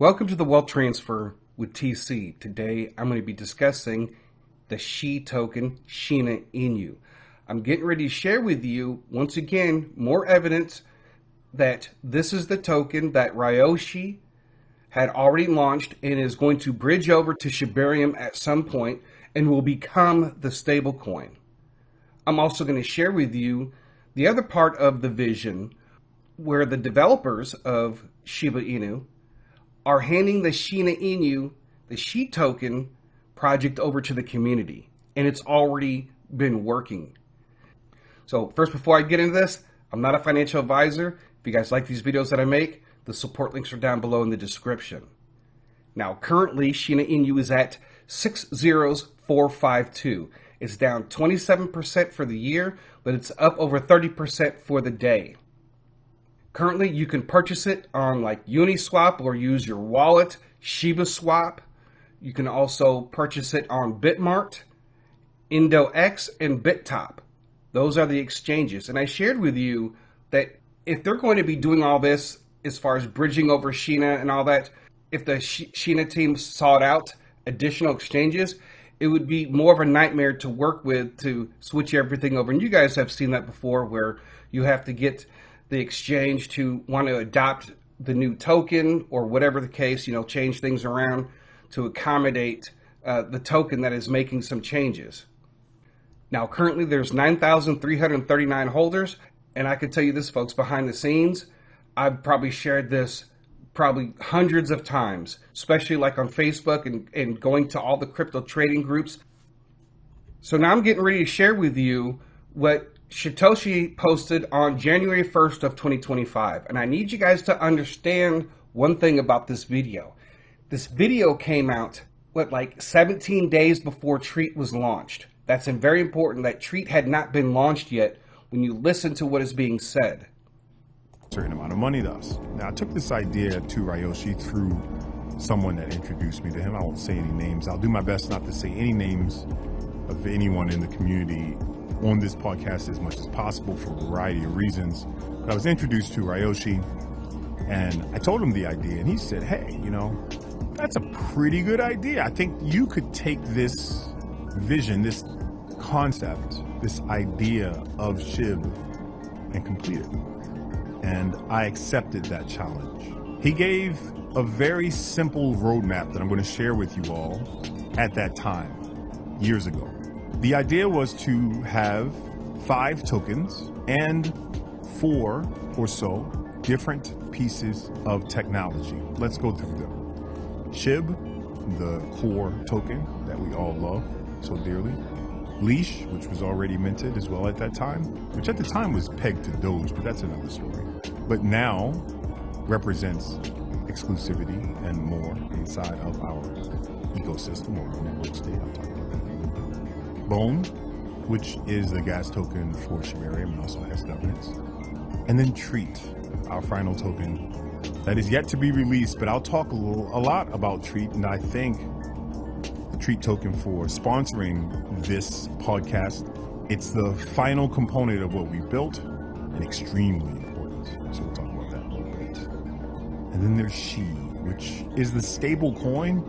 Welcome to the Wealth Transfer with TC. Today I'm going to be discussing the SHI token, Shina Inu. I'm getting ready to share with you, once again, more evidence that this is the token that Shytoshi had already launched and is going to bridge over to Shibarium at some point and will become the stablecoin. I'm also going to share with you the other part of the vision where the developers of Shiba Inu are handing the Shina Inu, the SHI token project, over to the community. And it's already been working. So first, before I get into this, I'm not a financial advisor. If you guys like these videos that I make, the support links are down below in the description. Now, currently, Shina Inu is at 60452. It's down 27% for the year, but it's up over 30% for the day. Currently, you can purchase it on like Uniswap or use your wallet, Shiba Swap. You can also purchase it on Bitmart, IndoX, and BitTop. Those are the exchanges. And I shared with you that if they're going to be doing all this as far as bridging over Shina and all that, if the Shina team sought out additional exchanges, it would be more of a nightmare to work with to switch everything over. And you guys have seen that before, where you have to get the exchange to want to adopt the new token or whatever the case, change things around to accommodate the token that is making some changes. Now, currently there's 9,339 holders. And I can tell you this, folks, behind the scenes, I've probably shared this hundreds of times, especially like on Facebook and going to all the crypto trading groups. So now I'm getting ready to share with you what Shytoshi posted on January 1st of 2025. And I need you guys to understand one thing about this video. This video came out, like 17 days before Treat was launched. That's very important that Treat had not been launched yet when you listen to what is being said. Certain amount of money to us. Now, I took this idea to Shytoshi through someone that introduced me to him. I won't say any names. I'll do my best not to say any names of anyone in the community on this podcast as much as possible for a variety of reasons. But I was introduced to Shytoshi and I told him the idea and he said, hey, that's a pretty good idea. I think you could take this vision, this concept, this idea of SHIB and complete it. And I accepted that challenge. He gave a very simple roadmap that I'm going to share with you all at that time, years ago. The idea was to have 5 tokens and 4 or so different pieces of technology. Let's go through them. SHIB, the core token that we all love so dearly. Leash, which was already minted as well at that time, which at the time was pegged to Doge, but that's another story. But now represents exclusivity and more inside of our ecosystem or network state. I'll talk about that. Bone, which is the gas token for Shibarium and also has governance. And then Treat, our final token that is yet to be released, but I'll talk a lot about Treat, and I thank the Treat token for sponsoring this podcast. It's the final component of what we built and extremely important. So we'll talk about that a little bit. And then there's Shei, which is the stable coin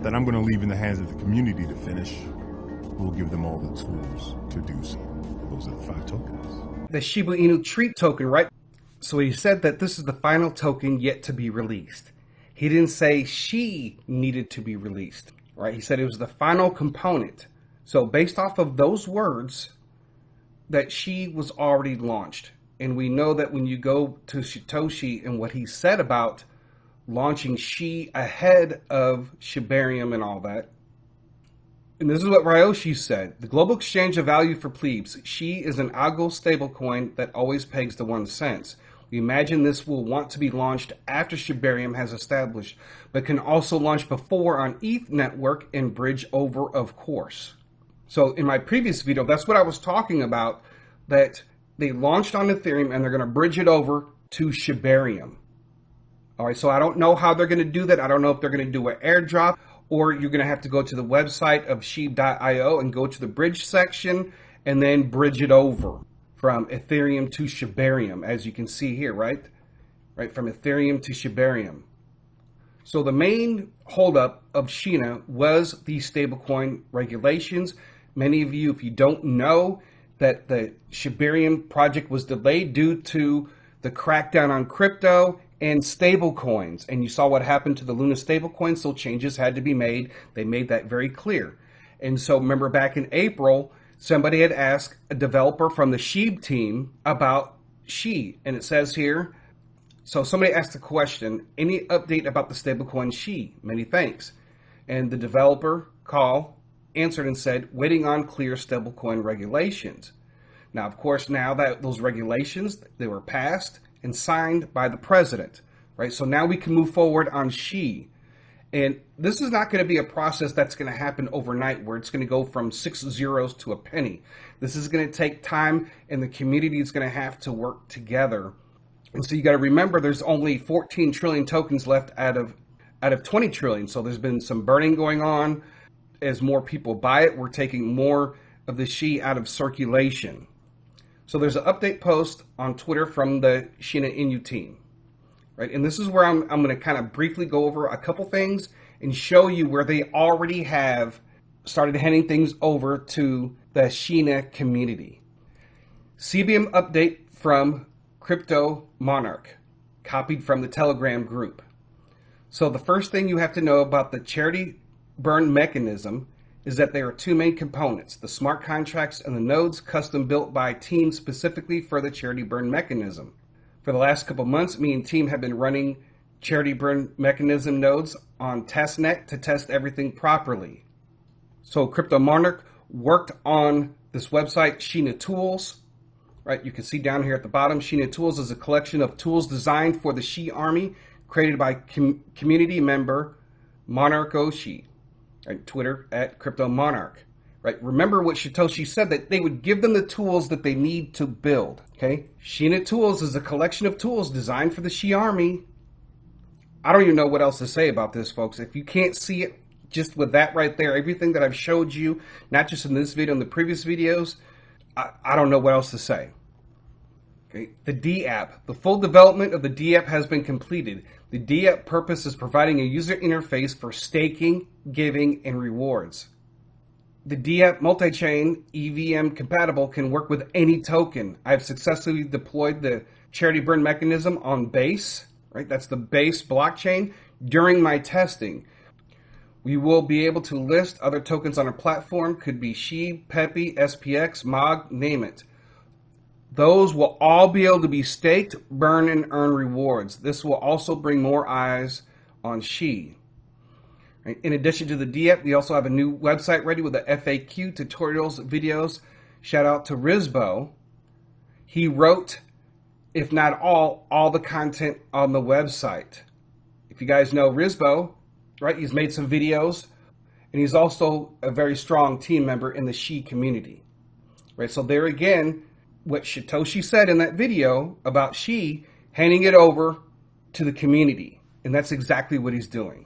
that I'm going to leave in the hands of the community to finish. We'll give them all the tools to do so. Those are the 5 tokens. The Shiba Inu Treat token, right? So he said that this is the final token yet to be released. He didn't say she needed to be released, right? He said it was the final component. So based off of those words, that she was already launched. And we know that when you go to Shytoshi and what he said about launching Shei ahead of Shibarium and all that, and this is what Shytoshi said: the global exchange of value for plebes, Shei is an algo stablecoin that always pegs to 1 cent. We imagine this will want to be launched after Shibarium has established, but can also launch before on ETH network and bridge over, of course. So in my previous video, that's what I was talking about, that they launched on Ethereum and they're going to bridge it over to Shibarium. All right, so I don't know how they're going to do that. I don't know if they're going to do an airdrop, or you're going to have to go to the website of Shib.io and go to the bridge section and then bridge it over from Ethereum to Shibarium, as you can see here, right? From Ethereum to Shibarium. So the main holdup of Shina was the stablecoin regulations. Many of you, if you don't know, that the Shibarium project was delayed due to the crackdown on crypto and stablecoins. And you saw what happened to the Luna stablecoin, so changes had to be made. They made that very clear. And so remember back in April, somebody had asked a developer from the Shib team about Shei. And it says here, so somebody asked the question, any update about the stablecoin Shei? Many thanks. And the developer answered and said, waiting on clear stablecoin regulations. Now, of course, now that those regulations, they were passed and signed by the president, right? So now we can move forward on Shei. And this is not going to be a process that's going to happen overnight where it's going to go from 6 zeros to a penny. This is going to take time, and the community is going to have to work together. And so you got to remember there's only 14 trillion tokens left out of 20 trillion. So there's been some burning going on. As more people buy it, we're taking more of the Shei out of circulation. So there's an update post on Twitter from the Shina Inu team, right? And this is where I'm going to kind of briefly go over a couple things and show you where they already have started handing things over to the Shina community. CBM update from Crypto Monarch, copied from the Telegram group. So the first thing you have to know about the charity burn mechanism is that there are two main components, the smart contracts and the nodes custom built by team specifically for the charity burn mechanism. For the last couple months, me and team have been running charity burn mechanism nodes on testnet to test everything properly. So Crypto Monarch worked on this website, Shina Tools, right? You can see down here at the bottom, Shina Tools is a collection of tools designed for the Shei army, created by community member Monarch Oshi. Right, Twitter at Crypto Monarch. Right, remember what Shytoshi said, that they would give them the tools that they need to build. Okay, Shina Tools is a collection of tools designed for the Shei army. I don't even know what else to say about this, folks. If you can't see it, just with that right there, everything that I've showed you, not just in this video, in the previous videos, I don't know what else to say. Okay, the D app. The full development of the D app has been completed. The D app purpose is providing a user interface for staking, giving, and rewards. The D app multi-chain EVM compatible can work with any token. I've successfully deployed the charity burn mechanism on Base, right? That's the Base blockchain during my testing. We will be able to list other tokens on our platform. Could be Shei, Pepe, SPX, MOG, name it. Those will all be able to be staked, burn, and earn rewards. This will also bring more eyes on Shei. In addition to the D app, we also have a new website ready with the FAQ, tutorials, videos. Shout out to Rizbo. He wrote, if not all the content on the website. If you guys know Rizbo, right, he's made some videos, and he's also a very strong team member in the Shei community. Right, so there again, what Shytoshi said in that video about Shei, handing it over to the community. And that's exactly what he's doing.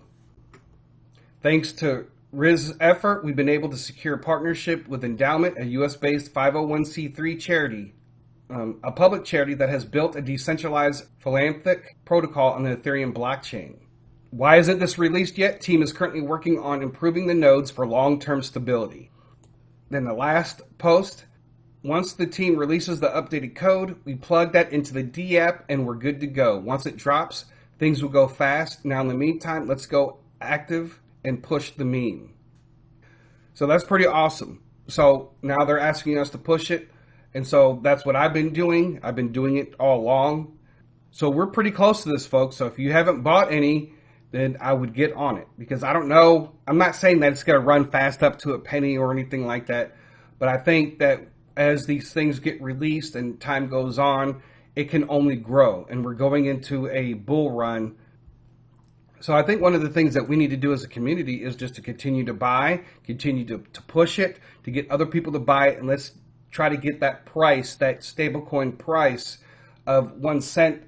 Thanks to Riz's effort, we've been able to secure a partnership with Endowment, a US-based 501c3 charity, a public charity that has built a decentralized philanthropic protocol on the Ethereum blockchain. Why isn't this released yet? Team is currently working on improving the nodes for long-term stability. Then the last post, once the team releases the updated code, we plug that into the D app and we're good to go. Once it drops, things will go fast. Now in the meantime, let's go active and push the meme. So that's pretty awesome. So now they're asking us to push it. And so that's what I've been doing. I've been doing it all along. So we're pretty close to this, folks. So if you haven't bought any, then I would get on it. Because I don't know, I'm not saying that it's going to run fast up to a penny or anything like that. But I think that as these things get released and time goes on, it can only grow. And we're going into a bull run. So I think one of the things that we need to do as a community is just to continue to buy, continue to push it, to get other people to buy it. And let's try to get that price, that stablecoin price of 1 cent.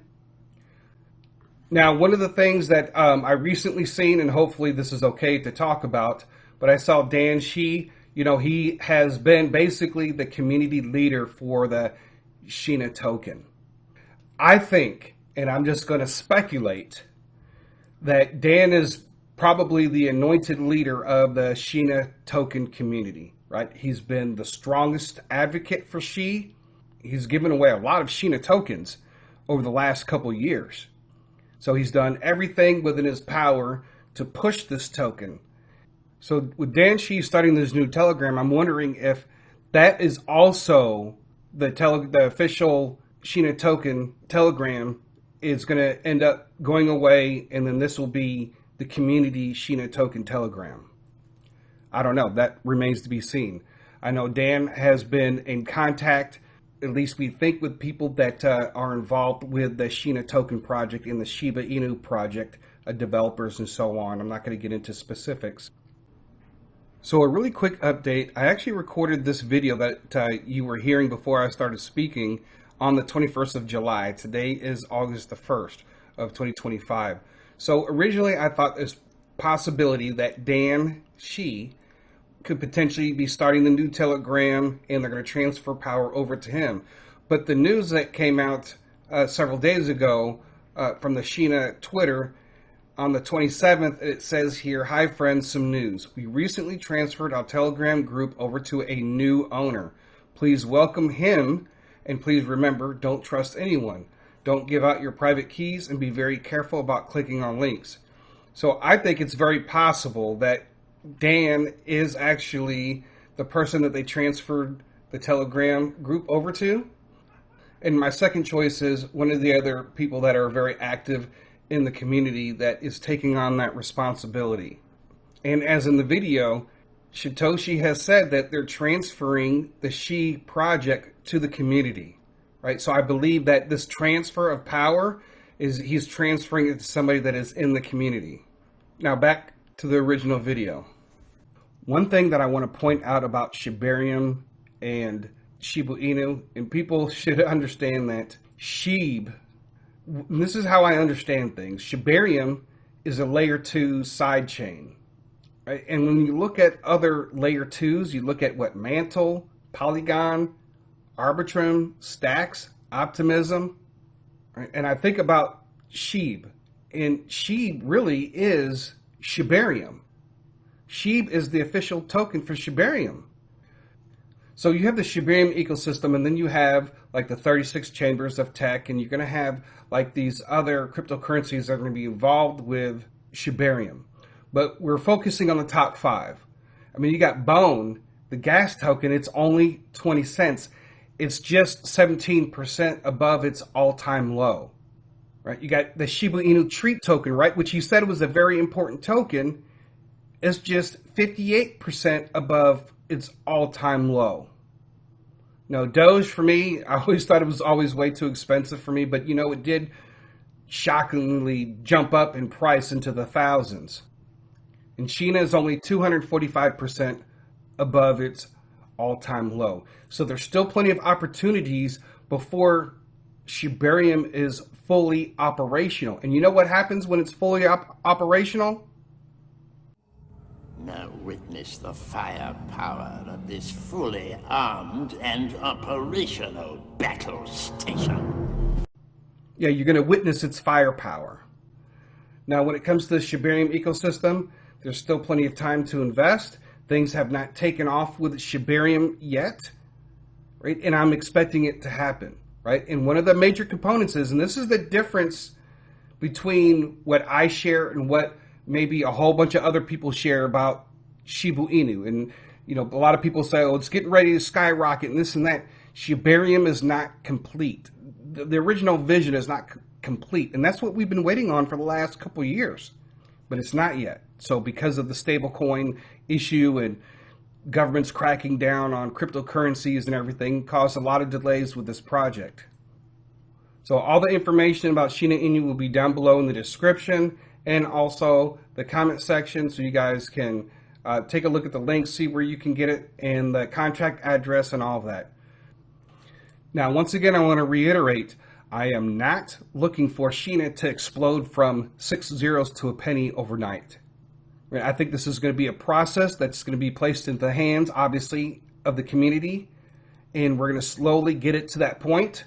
Now, one of the things that I recently seen, and hopefully this is okay to talk about, but I saw Dan Shei. You know, he has been basically the community leader for the Shina token. I think, and I'm just going to speculate, that Dan is probably the anointed leader of the Shina token community, right? He's been the strongest advocate for Shei. He's given away a lot of Shina tokens over the last couple years. So he's done everything within his power to push this token. So with Dan Shei starting this new Telegram, I'm wondering if that is also the official Shina token Telegram is going to end up going away, and then this will be the community Shina token Telegram. I don't know. That remains to be seen. I know Dan has been in contact, at least we think, with people that are involved with the Shina token project and the Shiba Inu project, developers and so on. I'm not going to get into specifics. So a really quick update. I actually recorded this video that you were hearing before I started speaking on the 21st of July. Today is August the 1st of 2025. So originally I thought there's possibility that Dan Shei could potentially be starting the new Telegram and they're going to transfer power over to him. But the news that came out several days ago from the Shina Twitter on the 27th, it says here, "Hi friends, some news. We recently transferred our Telegram group over to a new owner. Please welcome him, and please remember, don't trust anyone. Don't give out your private keys and be very careful about clicking on links." So I think it's very possible that Dan is actually the person that they transferred the Telegram group over to. And my second choice is one of the other people that are very active in the community that is taking on that responsibility. And as in the video, Shytoshi has said that they're transferring the SHI project to the community, right? So I believe that this transfer of power is he's transferring it to somebody that is in the community. Now back to the original video. One thing that I want to point out about Shibarium and Shiba Inu, and people should understand that this is how I understand things. Shibarium is a layer 2 side chain, right? And when you look at other layer 2s, you look at what Mantle, Polygon, Arbitrum, Stacks, Optimism, right? And I think about Shib, and Shib really is Shibarium. Shib is the official token for Shibarium. So you have the Shibarium ecosystem, and then you have like the 36 chambers of tech, and you're going to have like these other cryptocurrencies that are going to be involved with Shibarium. But we're focusing on the top 5. I mean, you got Bone, the gas token, it's only 20 cents. It's just 17% above its all-time low, right? You got the Shiba Inu treat token, right? Which you said was a very important token. It's just 58% above its all-time low. No, Doge for me, I always thought it was always way too expensive for me, but you know, it did shockingly jump up in price into the thousands. And Shina is only 245% above its all-time low. So there's still plenty of opportunities before Shibarium is fully operational. And you know what happens when it's fully operational? Now witness the firepower of this fully armed and operational battle station. Yeah, you're going to witness its firepower. Now, when it comes to the Shibarium ecosystem, there's still plenty of time to invest. Things have not taken off with Shibarium yet, right? And I'm expecting it to happen, right? And one of the major components is, and this is the difference between what I share and what maybe a whole bunch of other people share about Shiba Inu. And, you know, a lot of people say, oh, it's getting ready to skyrocket and this and that. Shibarium is not complete. The original vision is not complete. And that's what we've been waiting on for the last couple of years. But it's not yet. So because of the stablecoin issue and governments cracking down on cryptocurrencies and everything, caused a lot of delays with this project. So all the information about Shina Inu will be down below in the description and also the comment section, so you guys can take a look at the links, see where you can get it, and the contract address and all of that. Now, once again, I want to reiterate, I am not looking for Shina to explode from 6 zeros to a penny overnight. I think this is going to be a process that's going to be placed into the hands, obviously, of the community, and we're going to slowly get it to that point.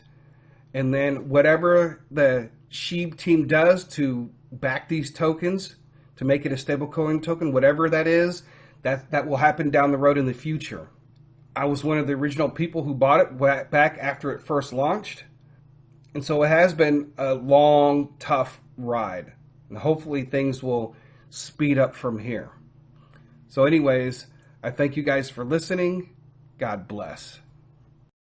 And then whatever the SHI team does to back these tokens to make it a stablecoin token, whatever that is, that will happen down the road in the future. I was one of the original people who bought it back after it first launched. And so it has been a long, tough ride. And hopefully things will speed up from here. So anyways, I thank you guys for listening. God bless.